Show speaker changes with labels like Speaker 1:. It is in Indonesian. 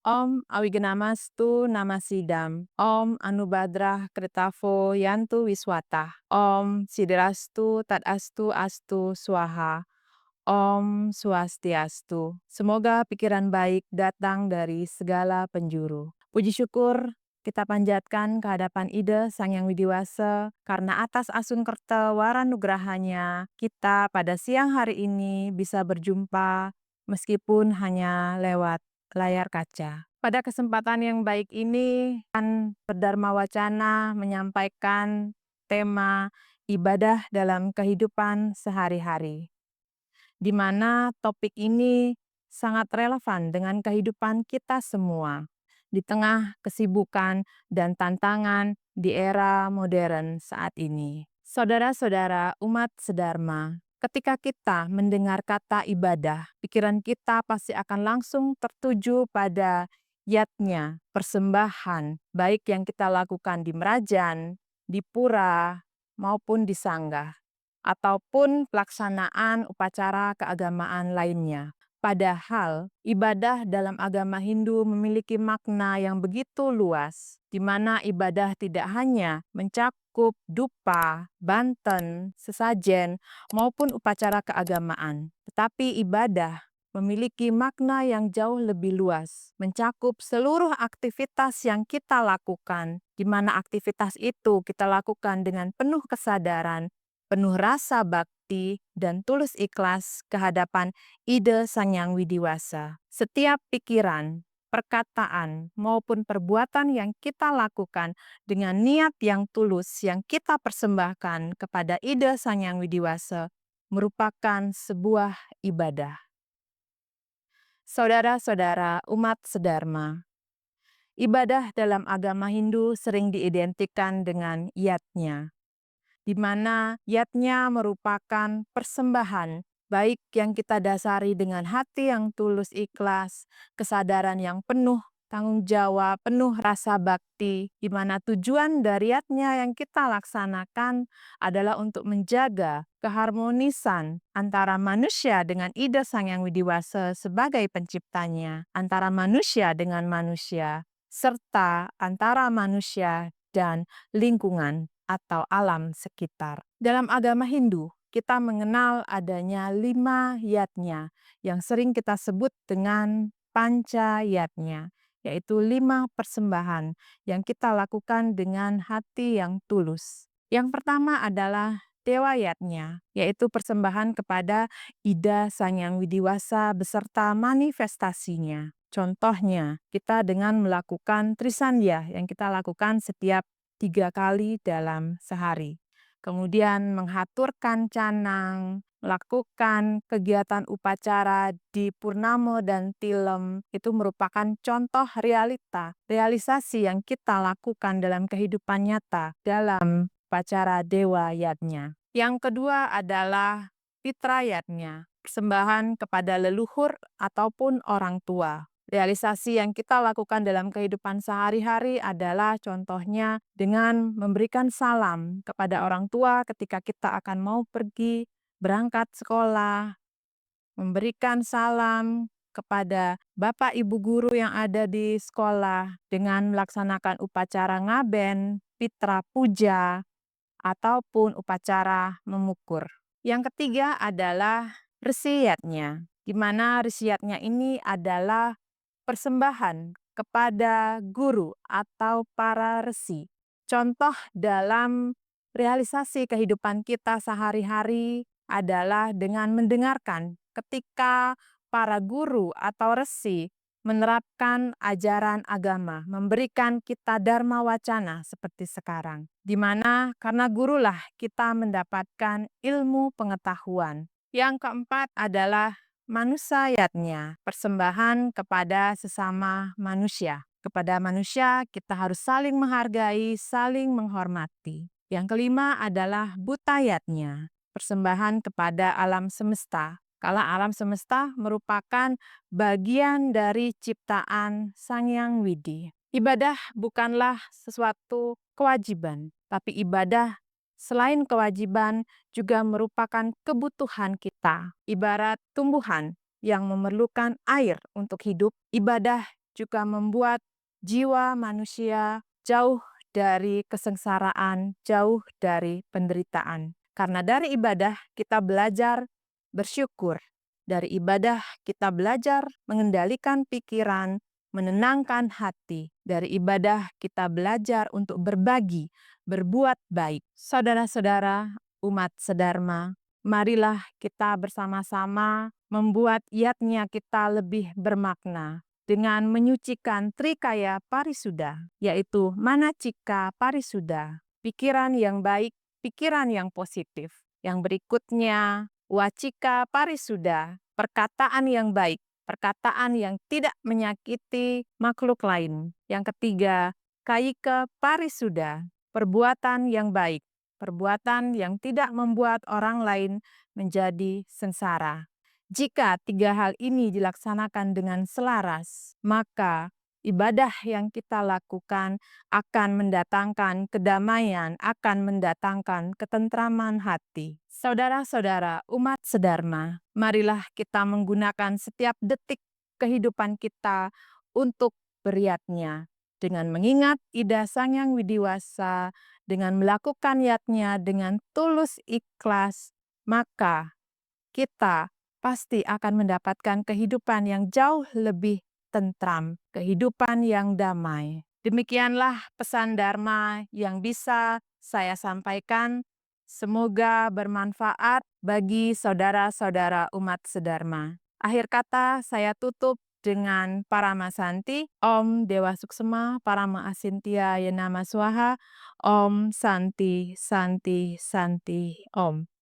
Speaker 1: Om Awigenamastu Namasidam. Om Anubadrah Kretavo Yantu Wiswata. Om Siderastu Tadastu Astu Swaha. Om Swastiastu. Semoga pikiran baik datang dari segala penjuru. Puji syukur kita panjatkan kehadapan Ida Sang Yang Widiwasa karena atas asun kerta waranugrahanya kita pada siang hari ini bisa berjumpa meskipun hanya lewat layar kaca. Pada kesempatan yang baik ini, Berdharma Wacana menyampaikan tema ibadah dalam kehidupan sehari-hari, di mana topik ini sangat relevan dengan kehidupan kita semua di tengah kesibukan dan tantangan di era modern saat ini. Saudara-saudara umat sedharma, ketika kita mendengar kata ibadah, pikiran kita pasti akan langsung tertuju pada yatnya, persembahan, baik yang kita lakukan di merajan, di pura, maupun di sanggah, ataupun pelaksanaan upacara keagamaan lainnya. Padahal ibadah dalam agama Hindu memiliki makna yang begitu luas, di mana ibadah tidak hanya mencakup dupa, banten, sesajen, maupun upacara keagamaan, tetapi ibadah memiliki makna yang jauh lebih luas, mencakup seluruh aktivitas yang kita lakukan, di mana aktivitas itu kita lakukan dengan penuh kesadaran, penuh rasa bakti, dan tulus ikhlas kehadapan Ida Sang Yang Widiwasa. Setiap pikiran, perkataan, maupun perbuatan yang kita lakukan dengan niat yang tulus yang kita persembahkan kepada Ida Sang Yang Widiwasa merupakan sebuah ibadah. Saudara-saudara umat sedharma, ibadah dalam agama Hindu sering diidentikan dengan yatnya, di mana yatnya merupakan persembahan, baik yang kita dasari dengan hati yang tulus ikhlas, kesadaran yang penuh tanggung jawab, penuh rasa bakti, di mana tujuan dari yatnya yang kita laksanakan adalah untuk menjaga keharmonisan antara manusia dengan Ida Sang Yang Widiwasa sebagai penciptanya, antara manusia dengan manusia, serta antara manusia dan lingkungan atau alam sekitar. Dalam agama Hindu, kita mengenal adanya 5 yatnya yang sering kita sebut dengan panca yatnya, yaitu 5 persembahan yang kita lakukan dengan hati yang tulus. Yang pertama adalah Dewa Yatnya, yaitu persembahan kepada Ida Sang Yang Widiwasa beserta manifestasinya. Contohnya, kita dengan melakukan Trisandya yang kita lakukan setiap 3 kali dalam sehari. Kemudian menghaturkan canang, melakukan kegiatan upacara di Purnama dan Tilem, itu merupakan contoh realisasi yang kita lakukan dalam kehidupan nyata dalam upacara Dewa Yatnya. Yang kedua adalah Pitra Yatnya, persembahan kepada leluhur ataupun orang tua. Realisasi yang kita lakukan dalam kehidupan sehari-hari adalah contohnya dengan memberikan salam kepada orang tua ketika kita akan mau pergi berangkat sekolah, memberikan salam kepada Bapak Ibu guru yang ada di sekolah dengan melaksanakan upacara ngaben, pitra puja, ataupun upacara memukur. Yang ketiga adalah resiyatnya, di mana resiyatnya ini adalah persembahan kepada guru atau para resi. Contoh dalam realisasi kehidupan kita sehari-hari adalah dengan mendengarkan ketika para guru atau resi menerapkan ajaran agama, memberikan kita dharma wacana seperti sekarang, di mana karena gurulah kita mendapatkan ilmu pengetahuan. Yang keempat adalah manusayatnya, persembahan kepada sesama manusia. Kepada manusia kita harus saling menghargai, saling menghormati. Yang kelima adalah butayatnya, persembahan kepada alam semesta. Kala alam semesta merupakan bagian dari ciptaan Sang Yang Widi. Ibadah bukanlah sesuatu kewajiban, tapi ibadah selain kewajiban juga merupakan kebutuhan kita. Ibarat tumbuhan yang memerlukan air untuk hidup, ibadah juga membuat jiwa manusia jauh dari kesengsaraan, jauh dari penderitaan. Karena dari ibadah kita belajar bersyukur. Dari ibadah kita belajar mengendalikan pikiran, menenangkan hati. Dari ibadah kita belajar untuk berbagi, berbuat baik. Saudara-saudara, umat sedharma, marilah kita bersama-sama membuat yatnya kita lebih bermakna dengan menyucikan Trikaya Parisuda, yaitu Manacika Parisuda, pikiran yang baik, pikiran yang positif. Yang berikutnya, Wacika Parisuda, perkataan yang baik, perkataan yang tidak menyakiti makhluk lain. Yang ketiga, Kaika Parisuda, perbuatan yang baik, perbuatan yang tidak membuat orang lain menjadi sengsara. Jika tiga hal ini dilaksanakan dengan selaras, maka ibadah yang kita lakukan akan mendatangkan kedamaian, akan mendatangkan ketentraman hati. Saudara-saudara, umat sedharma, marilah kita menggunakan setiap detik kehidupan kita untuk beryatnya. Dengan mengingat Ida Sang Hyang Widiwasa, dengan melakukan yatnya dengan tulus ikhlas, maka kita pasti akan mendapatkan kehidupan yang jauh lebih tentram, kehidupan yang damai. Demikianlah pesan Dharma yang bisa saya sampaikan. Semoga bermanfaat bagi saudara-saudara umat sedharma. Akhir kata saya tutup dengan Paramasanti. Om Dewa Suksema Parama Asintya Yenama Swaha. Om Santi Santi Santi Om.